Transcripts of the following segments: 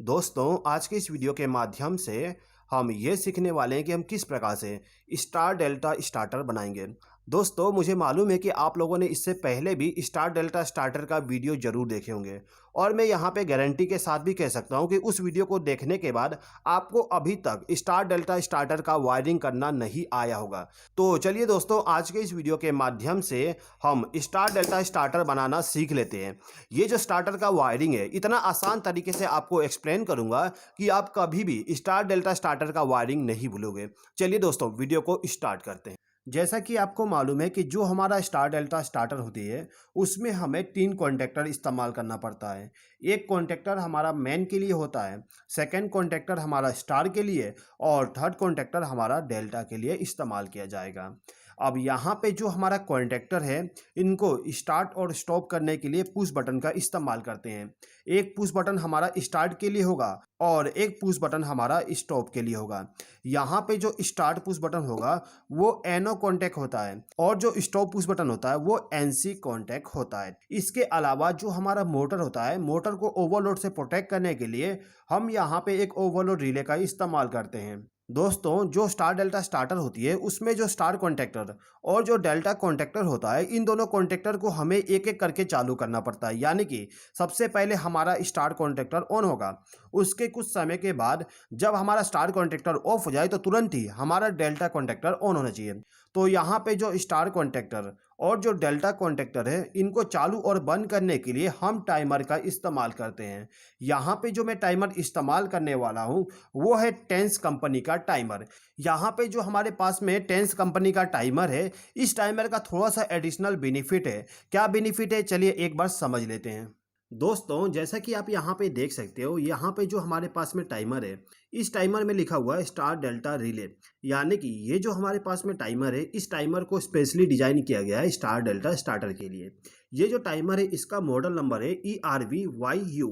दोस्तों, आज के इस वीडियो के माध्यम से हम ये सीखने वाले हैं कि हम किस प्रकार से स्टार डेल्टा स्टार्टर बनाएंगे। दोस्तों, मुझे मालूम है कि आप लोगों ने इससे पहले भी स्टार डेल्टा स्टार्टर का वीडियो जरूर देखे होंगे और मैं यहाँ पे गारंटी के साथ भी कह सकता हूँ कि उस वीडियो को देखने के बाद आपको अभी तक स्टार डेल्टा स्टार्टर का वायरिंग करना नहीं आया होगा। तो चलिए दोस्तों, आज के इस वीडियो के माध्यम से हम स्टार डेल्टा स्टार्टर बनाना सीख लेते हैं। ये जो स्टार्टर का वायरिंग है, इतना आसान तरीके से आपको एक्सप्लेन करूंगा कि आप कभी भी स्टार डेल्टा स्टार्टर का वायरिंग नहीं भूलोगे। चलिए दोस्तों, वीडियो को स्टार्ट करते हैं। जैसा कि आपको मालूम है कि जो हमारा स्टार डेल्टा स्टार्टर होती है उसमें हमें 3 कॉन्टेक्टर इस्तेमाल करना पड़ता है। एक कॉन्टेक्टर हमारा मेन के लिए होता है, सेकंड कॉन्टेक्टर हमारा स्टार के लिए और थर्ड कॉन्टेक्टर हमारा डेल्टा के लिए इस्तेमाल किया जाएगा। अब यहाँ पे जो हमारा कॉन्टेक्टर है, इनको स्टार्ट और स्टॉप करने के लिए पुश बटन का इस्तेमाल करते हैं। एक पुश बटन हमारा स्टार्ट के लिए होगा और एक पुश बटन हमारा स्टॉप के लिए होगा। यहाँ पे जो स्टार्ट पुश बटन होगा वो एनओ कॉन्टैक्ट होता है और जो स्टॉप पुश बटन होता है वो एनसी कॉन्टैक्ट होता है। इसके अलावा जो हमारा मोटर होता है, मोटर को ओवरलोड से प्रोटेक्ट करने के लिए हम यहाँ पे एक ओवरलोड रिले का इस्तेमाल करते हैं। दोस्तों, जो स्टार डेल्टा स्टार्टर होती है उसमें जो स्टार कॉन्टैक्टर और जो डेल्टा कॉन्टैक्टर होता है, इन दोनों कॉन्टैक्टर को हमें एक एक करके चालू करना पड़ता है। यानी कि सबसे पहले हमारा स्टार कॉन्टैक्टर ऑन होगा, उसके कुछ समय के बाद जब हमारा स्टार कॉन्टैक्टर ऑफ हो जाए तो तुरंत ही हमारा डेल्टा कॉन्टैक्टर ऑन होना चाहिए। तो यहाँ पे जो स्टार कॉन्टैक्टर और जो डेल्टा कॉन्टैक्टर है, इनको चालू और बंद करने के लिए हम टाइमर का इस्तेमाल करते हैं। यहाँ पे जो मैं टाइमर इस्तेमाल करने वाला हूँ वो है टेंस कंपनी का टाइमर। यहाँ पे जो हमारे पास में टेंस कंपनी का टाइमर है, इस टाइमर का थोड़ा सा एडिशनल बेनिफिट है। क्या बेनिफिट है, चलिए एक बार समझ लेते हैं। दोस्तों, जैसा कि आप यहाँ पे देख सकते हो, यहाँ पे जो हमारे पास में टाइमर है, इस टाइमर में लिखा हुआ है स्टार डेल्टा रिले। यानी कि ये जो हमारे पास में टाइमर है, इस टाइमर को स्पेशली डिजाइन किया गया है स्टार डेल्टा स्टार्टर के लिए। ये जो टाइमर है इसका मॉडल नंबर है ERV-YU।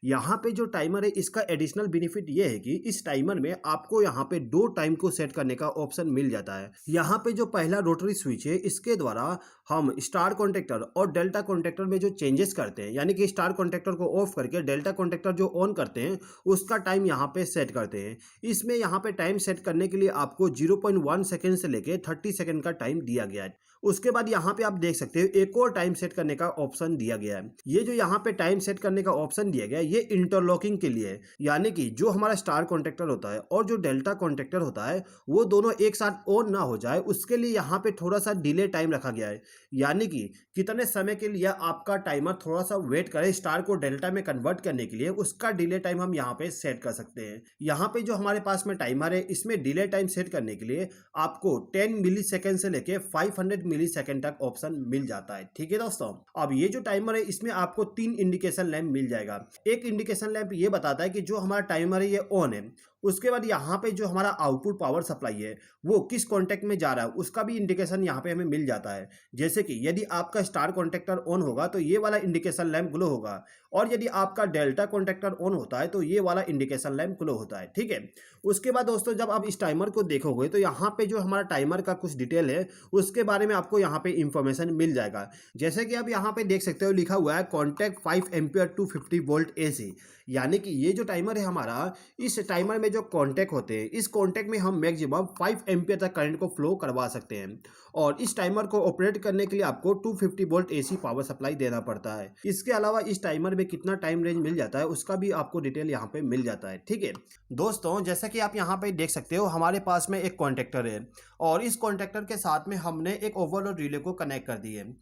यहाँ पे जो टाइमर है इसका एडिशनल बेनिफिट ये है कि इस टाइमर में आपको यहाँ पे 2 टाइम को सेट करने का ऑप्शन मिल जाता है। यहाँ पे जो पहला रोटरी स्विच है, इसके द्वारा हम स्टार कॉन्टैक्टर और डेल्टा कॉन्टैक्टर में जो चेंजेस करते हैं, यानी कि स्टार कॉन्टैक्टर को ऑफ करके डेल्टा कॉन्टैक्टर जो ऑन करते हैं उसका टाइम यहाँ पे सेट करते हैं। इसमें यहाँ पे टाइम सेट करने के लिए आपको 0.1 सेकेंड से लेके 30 सेकेंड का टाइम दिया गया है। उसके बाद यहाँ पे आप देख सकते हो एक और टाइम सेट करने का ऑप्शन दिया गया है। ये जो यहाँ पे टाइम सेट करने का ऑप्शन दिया गया है, ये इंटरलॉकिंग के लिए है। यानी कि जो हमारा स्टार कॉन्टैक्टर होता है और जो डेल्टा कॉन्टैक्टर होता है वो दोनों एक साथ ऑन ना हो जाए, उसके लिए यहाँ पे थोड़ा सा डिले टाइम रखा गया है। यानी कि कितने समय के लिए आपका टाइमर थोड़ा सा वेट करे स्टार को डेल्टा में कन्वर्ट करने के लिए, उसका डिले टाइम हम यहाँ पे सेट कर सकते हैं। यहाँ पे जो हमारे पास में टाइमर है, इसमें डिले टाइम सेट करने के लिए आपको 10 मिली सेकेंड से लेके 500 मिली सेकेंड तक ऑप्शन मिल जाता है। ठीक है दोस्तों, अब ये जो टाइमर है इसमें आपको 3 इंडिकेशन लैंप मिल जाएगा। एक इंडिकेशन लैंप ये बताता है कि जो हमारा टाइमर है ये ऑन है। उसके बाद यहाँ पे जो हमारा आउटपुट पावर सप्लाई है वो किस कॉन्टैक्ट में जा रहा है उसका भी इंडिकेशन यहाँ पे हमें मिल जाता है। जैसे कि यदि आपका स्टार कॉन्टैक्टर ऑन होगा तो ये वाला इंडिकेशन लैंप ग्लो होगा, और यदि आपका डेल्टा कॉन्टैक्टर ऑन होता है तो ये वाला इंडिकेशन लैंप ग्लो होता है। ठीक है, उसके बाद दोस्तों जब आप इस टाइमर को देखोगे तो यहाँ पे जो हमारा टाइमर का कुछ डिटेल है उसके बारे में आपको यहाँ पे इंफॉर्मेशन मिल जाएगा। जैसे कि आप यहाँ पे देख सकते हो लिखा हुआ है contact 5 ampere to 50 volt AC। यानी कि ये जो टाइमर है हमारा, इस टाइमर में जो कॉन्टैक्ट होते हैं, इस कॉन्टैक्ट में हम मैक्सिमम 5 एम्पियर तक करंट को फ्लो करवा सकते हैं। और इस टाइमर को ऑपरेट करने के लिए आपको 250 वोल्ट AC पावर सप्लाई देना पड़ता है। इसके अलावा इस टाइमर में कितना टाइम रेंज मिल जाता है उसका भी आपको डिटेल यहाँ पे मिल जाता है। ठीक है दोस्तों, जैसा कि आप यहाँ पे देख सकते हो, हमारे पास में एक कॉन्टैक्टर है और इस कॉन्टैक्टर के साथ में हमने एक ओवरलोड रिले को कनेक्ट कर दी है।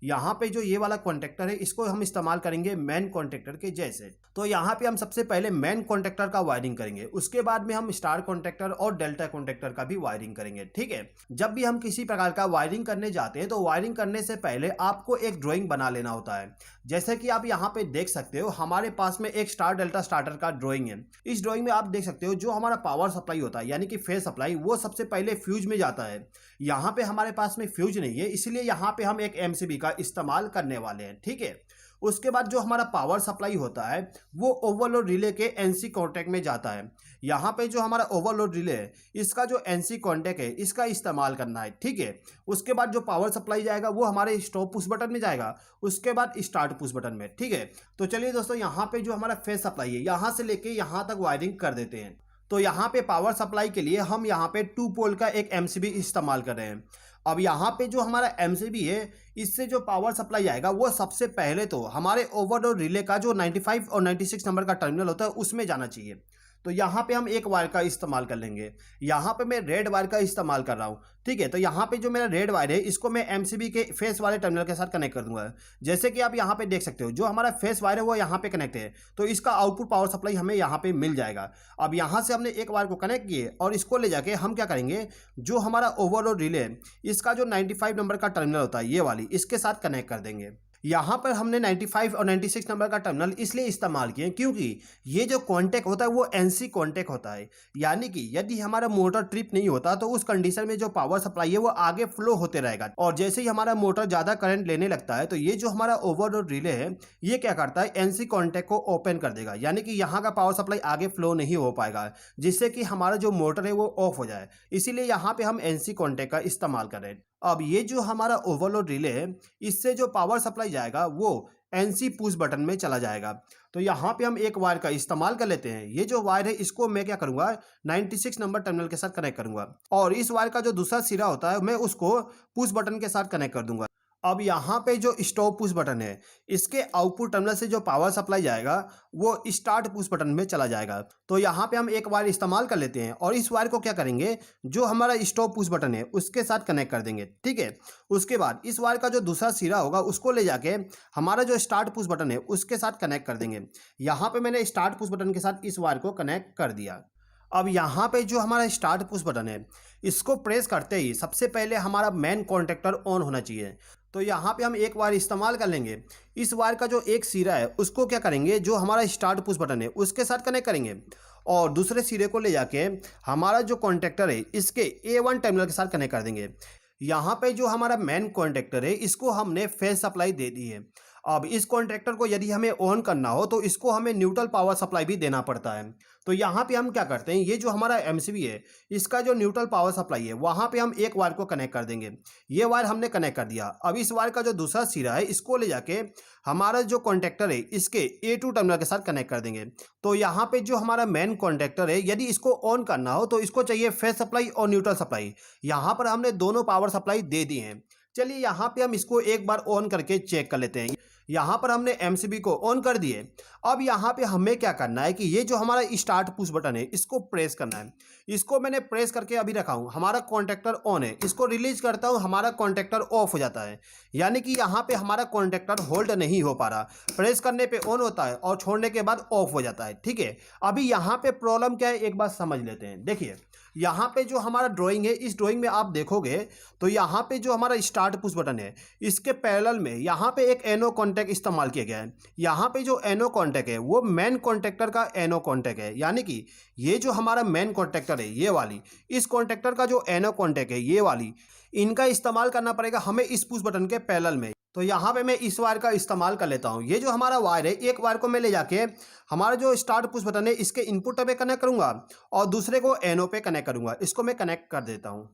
यहाँ पे जो ये वाला कॉन्टैक्टर है इसको हम इस्तेमाल करेंगे मेन कॉन्टैक्टर के जैसे। तो यहाँ पे हम सबसे पहले मेन कॉन्टैक्टर का वायरिंग करेंगे, उसके बाद में हम स्टार कॉन्टैक्टर और डेल्टा कॉन्टैक्टर का भी वायरिंग करेंगे। ठीक है, जब भी हम किसी प्रकार का वायरिंग करने जाते हैं तो वायरिंग करने से पहले आपको एक ड्राइंग बना लेना होता है। जैसे कि आप यहाँ पे देख सकते हो, हमारे पास में एक स्टार डेल्टा स्टार्टर का ड्राइंग है। इस ड्राइंग में आप देख सकते हो जो हमारा पावर सप्लाई होता है, यानी कि फेज सप्लाई, वो सबसे पहले फ्यूज में जाता है। यहाँ पे हमारे पास में फ्यूज नहीं है, इसलिए यहाँ पे हम एक MCB का इस्तेमाल करने वाले हैं। ठीक है, उसके बाद जो हमारा पावर सप्लाई होता है वो ओवरलोड रिले के एनसी कॉन्टैक्ट में जाता है। यहाँ पे जो हमारा ओवरलोड रिले है इसका जो एनसी कॉन्टैक्ट है इसका इस्तेमाल करना है, ठीक है। उसके बाद जो पावर सप्लाई जाएगा वो हमारे स्टॉप पुश बटन में जाएगा, उसके बाद स्टार्ट पुश बटन में, ठीक है। तो चलिए दोस्तों, यहाँ पे जो हमारा फेज सप्लाई है यहाँ से लेके यहाँ तक वायरिंग कर देते हैं। तो यहाँ पे पावर सप्लाई के लिए हम यहाँ पे 2 पोल का एक एमसीबी इस्तेमाल कर रहे हैं। अब यहाँ पे जो हमारा एमसीबी है इससे जो पावर सप्लाई आएगा वो सबसे पहले तो हमारे ओवरलोड रिले का जो 95 और 96 नंबर का टर्मिनल होता है उसमें जाना चाहिए। तो यहाँ पे हम एक वायर का इस्तेमाल कर लेंगे। यहाँ पे मैं रेड वायर का इस्तेमाल कर रहा हूँ, ठीक है। तो यहाँ पे जो मेरा रेड वायर है इसको मैं एमसीबी के फेस वाले टर्मिनल के साथ कनेक्ट कर दूंगा। जैसे कि आप यहाँ पे देख सकते हो जो हमारा फेस वायर है वो यहाँ पे कनेक्ट है, तो इसका आउटपुट पावर सप्लाई हमें यहाँ पे मिल जाएगा। अब यहाँ से हमने एक वायर को कनेक्ट किए और इसको ले जाके हम क्या करेंगे, जो हमारा ओवरलोड रिले इसका जो 95 नंबर का टर्मिनल होता है ये वाली, इसके साथ कनेक्ट कर देंगे। यहाँ पर हमने 95 और 96 नंबर का टर्मिनल इसलिए इस्तेमाल किए क्योंकि ये जो कॉन्टैक्ट होता है वो एनसी कॉन्टैक्ट होता है, यानी कि यदि हमारा मोटर ट्रिप नहीं होता तो उस कंडीशन में जो पावर सप्लाई है वो आगे फ्लो होते रहेगा। और जैसे ही हमारा मोटर ज़्यादा करंट लेने लगता है तो ये जो हमारा ओवरलोड रिले है ये क्या करता है, एनसी कॉन्टैक्ट को ओपन कर देगा, यानी कि यहाँ का पावर सप्लाई आगे फ्लो नहीं हो पाएगा, जिससे कि हमारा जो मोटर है वो ऑफ हो जाए। इसीलिए यहाँ पे हम एनसी कॉन्टैक्ट का इस्तेमाल कर रहे हैं। अब ये जो हमारा ओवरलोड रिले है इससे जो पावर सप्लाई जाएगा वो एनसी पुश बटन में चला जाएगा। तो यहाँ पे हम एक वायर का इस्तेमाल कर लेते हैं। ये जो वायर है इसको मैं क्या करूँगा, 96 नंबर टर्मिनल के साथ कनेक्ट करूँगा और इस वायर का जो दूसरा सिरा होता है मैं उसको पुश बटन के साथ कनेक्ट कर दूंगा। अब यहाँ पे जो स्टॉप पुश बटन है इसके आउटपुट टर्मिनल से जो पावर सप्लाई जाएगा वो स्टार्ट पुश बटन में चला जाएगा। तो यहाँ पे हम एक वायर इस्तेमाल कर लेते हैं और इस वायर को क्या करेंगे, जो हमारा स्टॉप पुश बटन है उसके साथ कनेक्ट कर देंगे, ठीक है। उसके बाद इस वायर का जो दूसरा सिरा होगा उसको ले जाके हमारा जो स्टार्ट पुश बटन है उसके साथ कनेक्ट कर देंगे। यहाँ पे मैंने स्टार्ट पुश बटन के साथ इस वायर को कनेक्ट कर दिया। अब यहाँ पे जो हमारा स्टार्ट पुश बटन है इसको प्रेस करते ही सबसे पहले हमारा मेन कॉन्टैक्टर ऑन होना चाहिए। तो यहाँ पे हम एक वायर इस्तेमाल कर लेंगे। इस वायर का जो एक सिरा है उसको क्या करेंगे, जो हमारा स्टार्ट पुश बटन है उसके साथ कनेक्ट करेंगे और दूसरे सिरे को ले जाके हमारा जो कॉन्टैक्टर है इसके A1 टर्मिनल के साथ कनेक्ट कर देंगे। यहाँ पे जो हमारा मेन कॉन्टैक्टर है इसको हमने फेज सप्लाई दे दी है। अब इस कॉन्टैक्टर को यदि हमें ऑन करना हो तो इसको हमें न्यूट्रल पावर सप्लाई भी देना पड़ता है। तो यहाँ पे हम क्या करते हैं, ये जो हमारा एमसीबी है इसका जो न्यूट्रल पावर सप्लाई है वहाँ पे हम एक वायर को कनेक्ट कर देंगे। ये वायर हमने कनेक्ट कर दिया। अब इस वायर का जो दूसरा सिरा है इसको ले जाके हमारा जो कॉन्टैक्टर है इसके A2 टर्मिनल के साथ कनेक्ट कर देंगे। तो यहाँ पे जो हमारा मेन कॉन्टैक्टर है यदि इसको ऑन करना हो तो इसको चाहिए फेज सप्लाई और न्यूट्रल सप्लाई। यहाँ पर हमने दोनों पावर सप्लाई दे दी हैं। चलिए यहाँ पे हम इसको एक बार ऑन करके चेक कर लेते हैं। यहाँ पर हमने एमसीबी को ऑन कर दिए। अब यहाँ पे हमें क्या करना है कि ये जो हमारा स्टार्ट पुश बटन है इसको प्रेस करना है। इसको मैंने प्रेस करके अभी रखा हूँ, हमारा कॉन्टैक्टर ऑन है। इसको रिलीज करता हूँ, हमारा कॉन्टैक्टर ऑफ हो जाता है, यानी कि यहाँ पे हमारा कॉन्टैक्टर होल्ड नहीं हो पा रहा। प्रेस करने पे ऑन होता है और छोड़ने के बाद ऑफ हो जाता है, ठीक है। अभी यहाँ पे प्रॉब्लम क्या है एक बात समझ लेते हैं। देखिए यहाँ पे जो हमारा ड्राइंग है इस ड्राइंग में आप देखोगे तो यहाँ पे जो हमारा स्टार्ट पुश बटन है इसके पैरेलल में यहाँ पे एक एनो कॉन्टैक्ट इस्तेमाल किया गया है। यहाँ पे जो एनो कॉन्टैक्ट है वो मेन कॉन्टैक्टर का एनो कॉन्टैक्ट है, यानी कि ये जो हमारा मेन कॉन्टैक्टर है ये वाली, इस कॉन्टैक्टर का जो एनो कॉन्टैक्ट है ये वाली, इनका इस्तेमाल करना पड़ेगा हमें इस पुश बटन के पैरेलल में। तो यहाँ पे मैं इस वायर का इस्तेमाल कर लेता हूँ। ये जो हमारा वायर है एक वायर को मैं ले जाके हमारा जो स्टार्ट पुश बटन है इसके इनपुट पे कनेक्ट करूँगा और दूसरे को एनो पे कनेक्ट करूँगा। इसको मैं कनेक्ट कर देता हूँ।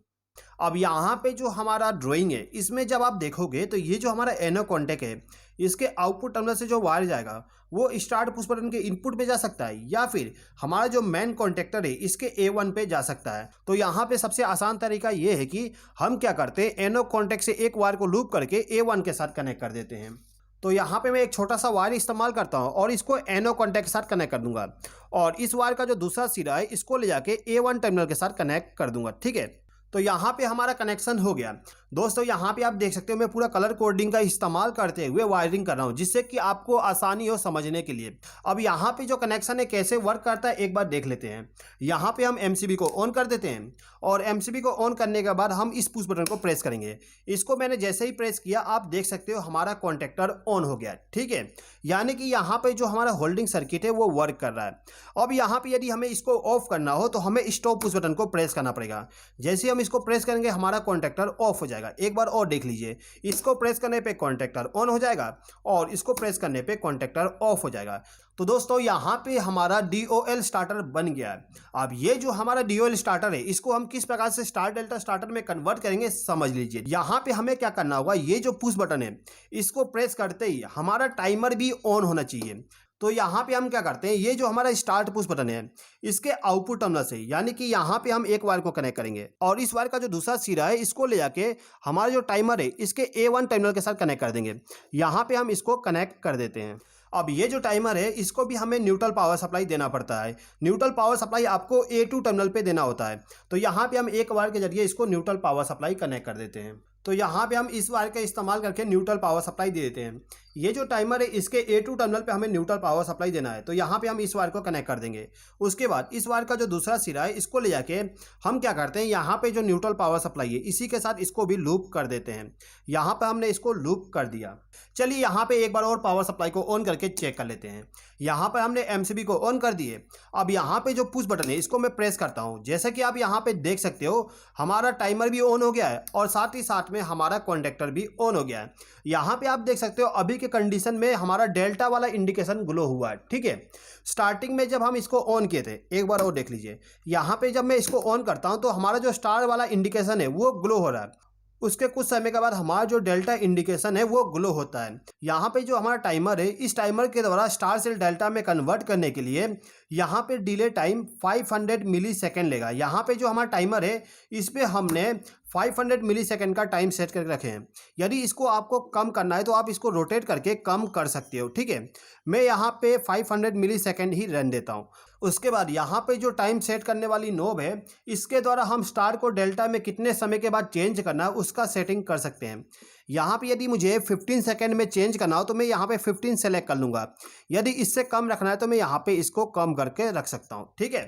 अब यहाँ पे जो हमारा ड्राइंग है इसमें जब आप देखोगे तो ये जो हमारा एनो कॉन्टैक्ट है इसके आउटपुट टर्मिनल से जो वायर जाएगा वो स्टार्ट पुश बटन के इनपुट पे जा सकता है या फिर हमारा जो मेन कॉन्टैक्टर है इसके A1 पे जा सकता है। तो यहाँ पे सबसे आसान तरीका ये है कि हम क्या करते हैं, एनो कॉन्टैक्ट से एक वायर को लूप करके A1 के साथ कनेक्ट कर देते हैं। तो यहाँ पे मैं एक छोटा सा वायर इस्तेमाल करता हूँ और इसको एनो कॉन्टैक्ट के साथ कनेक्ट कर दूंगा और इस वायर का जो दूसरा सिरा है इसको ले जाके A1 टर्मिनल के साथ कनेक्ट कर दूंगा, ठीक है। तो यहाँ पे हमारा कनेक्शन हो गया। दोस्तों यहाँ पे आप देख सकते हो मैं पूरा कलर कोडिंग का इस्तेमाल करते हुए वायरिंग कर रहा हूँ जिससे कि आपको आसानी हो समझने के लिए। अब यहाँ पे जो कनेक्शन है कैसे वर्क करता है एक बार देख लेते हैं। यहाँ पे हम एमसीबी को ऑन कर देते हैं और एमसीबी को ऑन करने के बाद हम इस पुश बटन को प्रेस करेंगे। इसको मैंने जैसे ही प्रेस किया आप देख सकते हो हमारा कॉन्टैक्टर ऑन हो गया, ठीक है। यानी कि यहाँ पे जो हमारा होल्डिंग सर्किट है वो वर्क कर रहा है। अब यहाँ पे यदि हमें इसको ऑफ करना हो तो हमें स्टॉप पुश बटन को प्रेस करना पड़ेगा। जैसे हम इसको प्रेस करेंगे हमारा कॉन्टैक्टर ऑफ हो जाएगा। एक बार और देख लीजिए, इसको प्रेस करने पे कॉन्टैक्टर ऑन हो जाएगा और इसको प्रेस करने पे कॉन्टैक्टर ऑफ हो जाएगा। तो दोस्तों यहाँ पे हमारा DOL स्टार्टर बन गया है। अब ये जो हमारा DOL स्टार्टर है इसको हम किस प्रकार से स्टार डेल्टा स्टार्टर में कन्वर्ट करेंगे समझ लीजिए। यहाँ पे हमें क्या करना होगा, ये जो पुश बटन है इसको प्रेस करते ही हमारा टाइमर भी ऑन होना चाहिए। तो यहाँ पे हम क्या करते हैं, ये जो हमारा स्टार्ट पुश बटन है इसके आउटपुट टर्मिनल से, यानी कि यहाँ पे हम एक वायर को कनेक्ट करेंगे और इस वायर का जो दूसरा सिरा है इसको ले जाके हमारा जो टाइमर है इसके A1 टर्मिनल के साथ कनेक्ट कर देंगे। यहाँ पे हम इसको कनेक्ट कर देते हैं। अब ये जो टाइमर है इसको भी हमें न्यूट्रल पावर सप्लाई देना पड़ता है। न्यूट्रल पावर सप्लाई आपको A2 टर्मिनल पे देना होता है। तो यहाँ पे हम एक वायर के जरिए इसको न्यूट्रल पावर सप्लाई कनेक्ट कर देते हैं। तो यहाँ पे हम इस वायर का इस्तेमाल करके न्यूट्रल पावर सप्लाई दे देते हैं। ये जो टाइमर है इसके A2 टर्मिनल पे हमें न्यूट्रल पावर सप्लाई देना है। तो यहाँ पे हम इस वायर को कनेक्ट कर देंगे। उसके बाद इस वायर का जो दूसरा सिरा है इसको ले जाके हम क्या करते हैं, यहाँ पे जो न्यूट्रल पावर सप्लाई है इसी के साथ इसको भी लूप कर देते हैं। यहाँ पे हमने इसको लूप कर दिया। चलिए यहाँ पे एक बार और पावर सप्लाई को ऑन करके चेक कर लेते हैं। यहाँ पर हमने MCB को ऑन कर दिए। अब यहाँ पे जो पुश बटन है इसको मैं प्रेस करता हूँ। जैसे कि आप यहाँ पे देख सकते हो हमारा टाइमर भी ऑन हो गया है और साथ ही साथ में हमारा कॉन्टैक्टर भी ऑन हो गया है। यहाँ पे आप देख सकते हो अभी के कंडीशन में हमारा डेल्टा वाला इंडिकेशन ग्लो हुआ है। ठीक है, स्टार्टिंग में जब हम इसको ऑन किए थे, एक बार और देख लीजिए, यहाँ पे जब मैं इसको ऑन करता हूँ तो हमारा जो स्टार वाला इंडिकेशन है वो ग्लो हो रहा है। उसके कुछ समय के बाद हमारा जो डेल्टा इंडिकेशन है वो ग्लो होता है। यहाँ पे जो हमारा टाइमर है इस टाइमर के द्वारा स्टार से डेल्टा में कन्वर्ट करने के लिए यहाँ पे डिले टाइम 500 मिली सेकेंड लेगा। यहाँ पे जो हमारा टाइमर है इस पर हमने 500 मिली सेकेंड का टाइम सेट करके रखे हैं। यदि इसको आपको कम करना है तो आप इसको रोटेट करके कम कर सकते हो। ठीक है, मैं यहाँ पे 500 मिली सेकेंड ही रन देता हूँ। उसके बाद यहाँ पे जो टाइम सेट करने वाली नोब है इसके द्वारा हम स्टार को डेल्टा में कितने समय के बाद चेंज करना है उसका सेटिंग कर सकते हैं। यहाँ पे यदि मुझे 15 सेकेंड में चेंज करना हो तो मैं यहाँ पे 15 सेलेक्ट कर लूँगा। यदि इससे कम रखना है तो मैं यहाँ पे इसको कम करके रख सकता हूँ। ठीक है,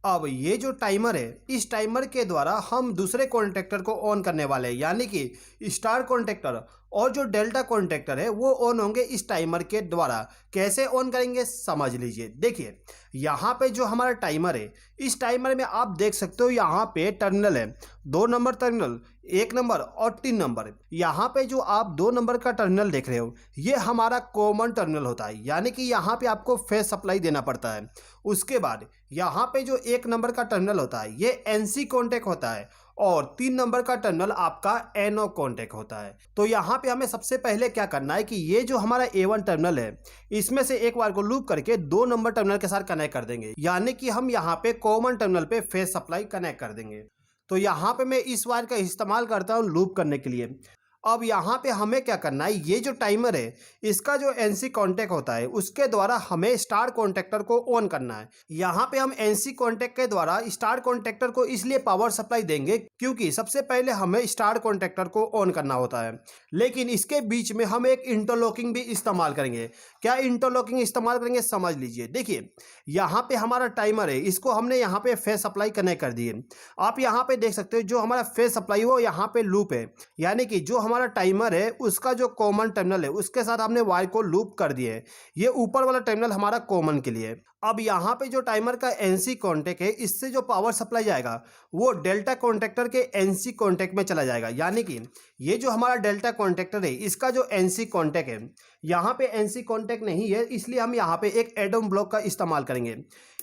अब ये जो टाइमर है इस टाइमर के द्वारा हम दूसरे कॉन्टैक्टर को ऑन करने वाले हैं, यानी कि स्टार कॉन्टैक्टर और जो डेल्टा कॉन्टैक्टर है वो ऑन होंगे इस टाइमर के द्वारा। कैसे ऑन करेंगे समझ लीजिए। देखिए यहाँ पे जो हमारा टाइमर है इस टाइमर में आप देख सकते हो यहाँ पे टर्मिनल है, 2 नंबर टर्मिनल, 1 नंबर और 3 नंबर। यहाँ पे जो आप 2 नंबर का टर्मिनल देख रहे हो ये हमारा कॉमन टर्मिनल होता है, यानी कि यहाँ पे आपको फेस सप्लाई देना पड़ता है। उसके बाद यहाँ पे जो 1 नंबर का टर्मिनल होता है ये NC कॉन्टैक्ट होता है और 3 नंबर का टर्मिनल आपका NO कॉन्टैक्ट होता है। तो यहाँ पे हमें सबसे पहले क्या करना है कि ये जो हमारा A1 टर्मिनल है इसमें से एक बार को लूप करके 2 नंबर टर्मिनल के साथ कनेक्ट कर देंगे, यानी कि हम यहाँ पे कॉमन टर्मिनल पे फेस सप्लाई कनेक्ट कर देंगे। तो यहाँ पे मैं इस वायर का इस्तेमाल करता हूँ लूप करने के लिए। अब यहाँ पे हमें क्या करना है, ये जो टाइमर है इसका जो NC कॉन्टैक्ट होता है उसके द्वारा हमें स्टार कॉन्टैक्टर को ऑन करना है। यहाँ पे हम NC कॉन्टैक्ट के द्वारा स्टार कॉन्टैक्टर को इसलिए पावर सप्लाई देंगे क्योंकि सबसे पहले हमें स्टार कॉन्टैक्टर को ऑन करना होता है, लेकिन इसके बीच में हम एक इंटरलॉकिंग भी इस्तेमाल करेंगे। क्या इंटरलॉकिंग इस्तेमाल करेंगे समझ लीजिए। देखिए यहाँ पे हमारा टाइमर है इसको हमने यहाँ पे फेस सप्लाई कनेक्ट कर दिए। आप यहाँ पे देख सकते हो जो हमारा फेस सप्लाई वो यहाँ पे लूप है, यानी कि जो हमारा टाइमर है उसका जो कॉमन टर्मिनल है उसके साथ हमने वायर को लूप कर दिए है। ये ऊपर वाला टर्मिनल हमारा कॉमन के लिए। अब यहाँ पे जो टाइमर का NC कॉन्टैक्ट है इससे जो पावर सप्लाई जाएगा वो डेल्टा कॉन्टैक्टर के NC कॉन्टैक्ट में चला जाएगा, यानी कि ये जो हमारा डेल्टा कॉन्टैक्टर है इसका जो NC कॉन्टैक्ट है यहाँ पे NC कॉन्टैक्ट नहीं है, इसलिए हम यहाँ पे एक एटम ब्लॉक का इस्तेमाल करेंगे।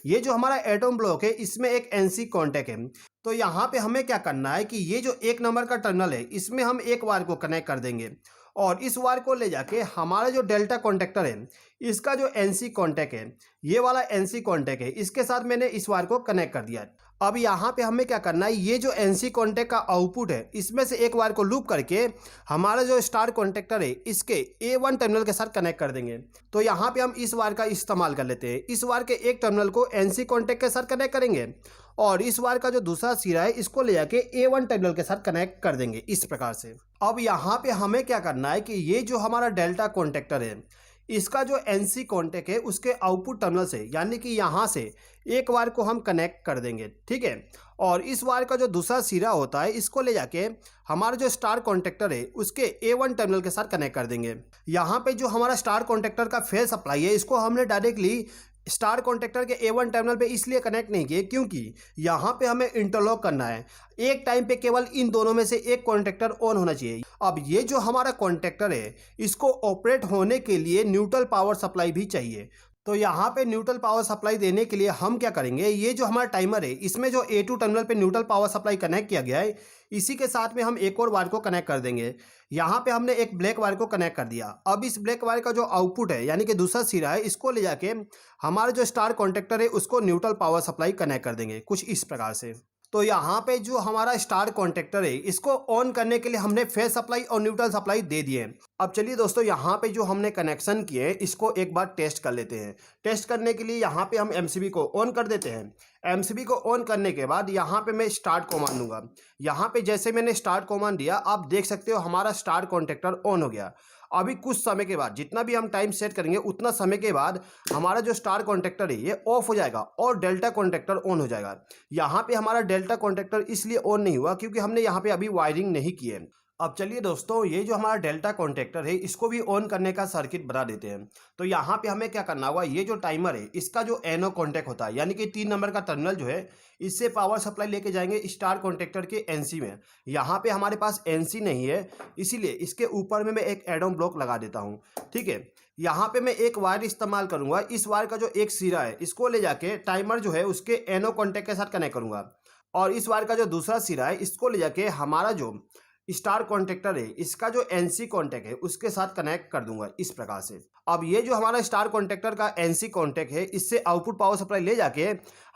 ये जो हमारा एटम ब्लॉक है इसमें एक NC कॉन्टैक्ट है। तो यहाँ पे हमें क्या करना है कि ये जो 1 नंबर का टर्मिनल है इसमें हम एक वायर को कनेक्ट कर देंगे और इस वायर को ले जाके हमारा जो डेल्टा कॉन्टैक्टर है इसका जो NC कॉन्टैक्ट है ये वाला NC कॉन्टैक्ट है इसके साथ मैंने इस वायर को कनेक्ट कर दिया। अब यहाँ पे हमें क्या करना है, ये जो NC कॉन्टैक्ट का आउटपुट है इसमें से एक वायर को लूप करके हमारा जो स्टार कॉन्टैक्टर है इसके A1 टर्मिनल के साथ कनेक्ट कर देंगे। तो यहाँ पे हम इस वायर का इस्तेमाल कर लेते हैं। इस वायर के एक टर्मिनल को NC कॉन्टैक्ट के साथ कनेक्ट करेंगे और इस वायर का जो दूसरा सिरा है इसको ले जाके A1 टर्मिनल के साथ कनेक्ट कर देंगे इस प्रकार से। अब यहाँ पे हमें क्या करना है कि ये जो हमारा डेल्टा कॉन्टैक्टर है इसका जो NC कॉन्टैक्ट है उसके आउटपुट टर्मिनल से, यानी कि यहाँ से एक वायर को हम कनेक्ट कर देंगे। ठीक है, और इस वायर का जो दूसरा सिरा होता है इसको ले जाके हमारा जो स्टार कॉन्टैक्टर है उसके A1 टर्मिनल के साथ कनेक्ट कर देंगे। यहाँ पे जो हमारा स्टार कॉन्टैक्टर का फेस सप्लाई है इसको हमने डायरेक्टली स्टार कॉन्टेक्टर के A1 टर्मिनल पे इसलिए कनेक्ट नहीं किए क्योंकि यहाँ पे हमें इंटरलॉक करना है। एक टाइम पे केवल इन दोनों में से एक कॉन्टेक्टर ऑन होना चाहिए। अब ये जो हमारा कॉन्टेक्टर है इसको ऑपरेट होने के लिए न्यूट्रल पावर सप्लाई भी चाहिए। तो यहाँ पे न्यूट्रल पावर सप्लाई देने के लिए हम क्या करेंगे, ये जो हमारा टाइमर है इसमें जो A2 टर्मिनल पे न्यूट्रल पावर सप्लाई कनेक्ट किया गया है इसी के साथ में हम एक और वायर को कनेक्ट कर देंगे। यहाँ पे हमने एक ब्लैक वायर को कनेक्ट कर दिया। अब इस ब्लैक वायर का जो आउटपुट है यानी कि दूसरा सिरा है इसको ले जाके हमारा जो स्टार कॉन्टेक्टर है उसको न्यूट्रल पावर सप्लाई कनेक्ट कर देंगे कुछ इस प्रकार से। तो यहाँ पे जो हमारा स्टार कॉन्टेक्टर है इसको ऑन करने के लिए हमने फेज सप्लाई और न्यूट्रल सप्लाई दे दिए। अब चलिए दोस्तों यहाँ पे जो हमने कनेक्शन किए इसको एक बार टेस्ट कर लेते हैं। टेस्ट करने के लिए यहाँ पे हम MCB को ऑन कर देते हैं। MCB को ऑन करने के बाद यहाँ पे मैं स्टार्ट कमांड दूंगा। यहाँ पे जैसे मैंने स्टार्ट कमांड दिया आप देख सकते हो हमारा स्टार कॉन्टेक्टर ऑन हो गया। अभी कुछ समय के बाद जितना भी हम टाइम सेट करेंगे उतना समय के बाद हमारा जो स्टार कॉन्टेक्टर है ये ऑफ हो जाएगा और डेल्टा कॉन्टेक्टर ऑन हो जाएगा। यहाँ पे हमारा डेल्टा कॉन्टेक्टर इसलिए ऑन नहीं हुआ क्योंकि हमने यहाँ पे अभी वायरिंग नहीं की है। अब चलिए दोस्तों ये जो हमारा डेल्टा कॉन्टेक्टर है इसको भी ऑन करने का सर्किट बना देते हैं। तो यहाँ पे हमें क्या करना होगा, ये जो टाइमर है इसका जो एनो कॉन्टेक्ट होता है यानी कि 3 नंबर का टर्मिनल जो है इससे पावर सप्लाई लेके जाएंगे स्टार कॉन्टेक्टर के NC में। यहाँ पे हमारे पास NC नहीं है इसीलिए इसके ऊपर में मैं एक एडोम ब्लॉक लगा देता हूँ। ठीक है, यहाँ पे मैं एक वायर इस्तेमाल करूँगा। इस वायर का जो एक सिरा है इसको ले जाके टाइमर जो है उसके एनो कॉन्टेक्ट के साथ कनेक्ट करूँगा और इस वायर का जो दूसरा सिरा है इसको ले जाके हमारा जो स्टार कॉन्टेक्टर है इसका जो NC कॉन्टेक्ट है उसके साथ कनेक्ट कर दूंगा इस प्रकार से। अब ये जो हमारा स्टार कॉन्टेक्टर का NC कॉन्टेक्ट है इससे आउटपुट पावर सप्लाई ले जाके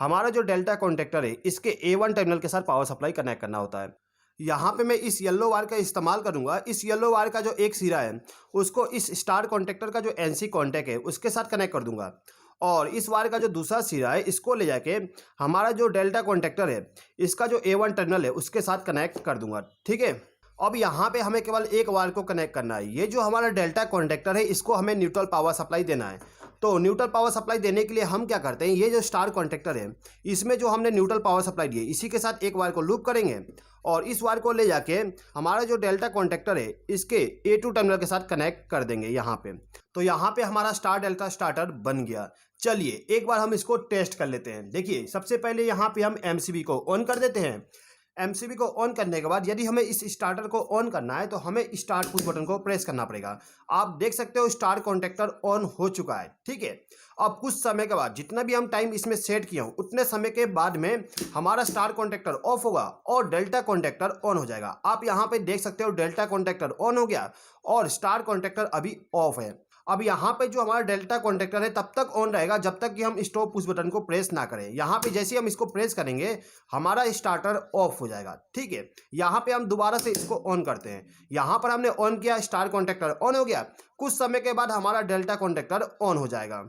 हमारा जो डेल्टा कॉन्टेक्टर है इसके A1 टर्मिनल के साथ पावर सप्लाई कनेक्ट करना होता है। यहाँ पे मैं इस येलो वायर का इस्तेमाल करूंगा। इस येलो वायर का जो एक सिरा है उसको इस स्टार कॉन्टेक्टर का जो NC कॉन्टेक्ट है उसके साथ कनेक्ट कर दूंगा और इस वायर का जो दूसरा सिरा है इसको ले जाके हमारा जो डेल्टा कॉन्टेक्टर है इसका जो A1 टर्मिनल है उसके साथ कनेक्ट कर दूंगा। ठीक है, अब यहाँ पे हमें केवल एक वायर को कनेक्ट करना है। ये जो हमारा डेल्टा कॉन्टेक्टर है इसको हमें न्यूट्रल पावर सप्लाई देना है। तो न्यूट्रल पावर सप्लाई देने के लिए हम क्या करते हैं, ये जो स्टार कॉन्टेक्टर है इसमें जो हमने न्यूट्रल पावर सप्लाई दी है इसी के साथ एक वायर को लूप करेंगे और इस वायर को ले जाके हमारा जो डेल्टा कॉन्टेक्टर है इसके A2 टर्मिनल के साथ कनेक्ट कर देंगे यहाँ पे। तो यहाँ पे हमारा स्टार डेल्टा स्टार्टर बन गया। चलिए एक बार हम इसको टेस्ट कर लेते हैं। देखिए सबसे पहले यहाँ पे हम MCB को ऑन कर देते हैं। MCB को ऑन करने के बाद यदि हमें इस स्टार्टर को ऑन करना है तो हमें स्टार्ट पुश बटन को प्रेस करना पड़ेगा। आप देख सकते हो स्टार कॉन्टेक्टर ऑन हो चुका है। ठीक है, अब कुछ समय के बाद जितना भी हम टाइम इसमें सेट किया हूँ उतने समय के बाद में हमारा स्टार कॉन्टेक्टर ऑफ होगा और डेल्टा कॉन्टेक्टर ऑन हो जाएगा। आप यहाँ पे देख सकते हो डेल्टा कॉन्टेक्टर ऑन हो गया और स्टार कॉन्टेक्टर अभी ऑफ है। अब यहाँ पे जो हमारा डेल्टा कॉन्टेक्टर है तब तक ऑन रहेगा जब तक कि हम स्टॉप पुश बटन को प्रेस ना करें। यहाँ पे जैसे ही हम इसको प्रेस करेंगे हमारा स्टार्टर ऑफ हो जाएगा। ठीक है, यहाँ पे हम दोबारा से इसको ऑन करते हैं। यहाँ पर हमने ऑन किया, स्टार कॉन्टेक्टर ऑन हो गया। कुछ समय के बाद हमारा डेल्टा कॉन्टेक्टर ऑन हो जाएगा।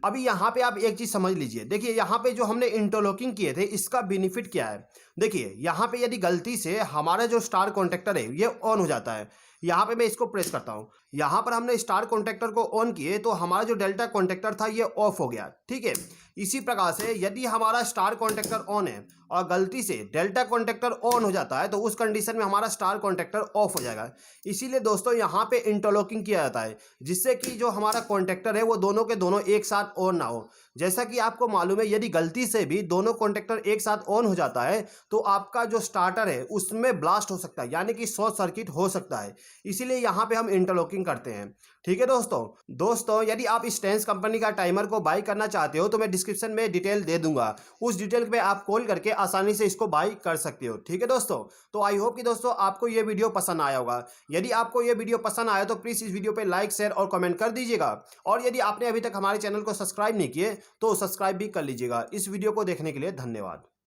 अभी यहाँ पे आप एक चीज समझ लीजिए। देखिए यहाँ पे जो हमने इंटरलॉकिंग किए थे इसका बेनिफिट क्या है। देखिए यहाँ पे यदि गलती से हमारा जो स्टार कॉन्टेक्टर है ये ऑन हो जाता है, यहाँ पे मैं इसको प्रेस करता हूँ, यहाँ पर हमने स्टार कॉन्टेक्टर को ऑन किए तो हमारा जो डेल्टा कॉन्टेक्टर था ये ऑफ हो गया। ठीक है, इसी प्रकार से यदि हमारा स्टार कॉन्टेक्टर ऑन है और गलती से डेल्टा कॉन्टेक्टर ऑन हो जाता है तो उस कंडीशन में हमारा स्टार कॉन्टेक्टर ऑफ हो जाएगा। इसीलिए दोस्तों यहाँ पे इंटरलॉकिंग किया जाता है जिससे कि जो हमारा कॉन्टेक्टर है वो दोनों के दोनों एक साथ ऑन ना हो। जैसा कि आपको मालूम है यदि गलती से भी दोनों कॉन्टेक्टर एक साथ ऑन हो जाता है तो आपका जो स्टार्टर है उसमें ब्लास्ट हो सकता है यानी कि शॉर्ट सर्किट हो सकता है। इसीलिए यहाँ पे हम इंटरलॉकिंग करते हैं। ठीक है दोस्तों यदि आप स्टेंस कंपनी का टाइमर को बाई करना चाहते हो तो मैं डिस्क्रिप्शन में डिटेल दे दूंगा, उस डिटेल पे आप कॉल करके आसानी से इसको बाई कर सकते हो। ठीक है दोस्तों, तो आई होप कि दोस्तों आपको ये वीडियो पसंद आया होगा। यदि आपको ये वीडियो पसंद आया तो प्लीज़ इस वीडियो पे लाइक शेयर और कमेंट कर दीजिएगा और यदि आपने अभी तक हमारे चैनल को सब्सक्राइब नहीं किए तो सब्सक्राइब भी कर लीजिएगा। इस वीडियो को देखने के लिए धन्यवाद।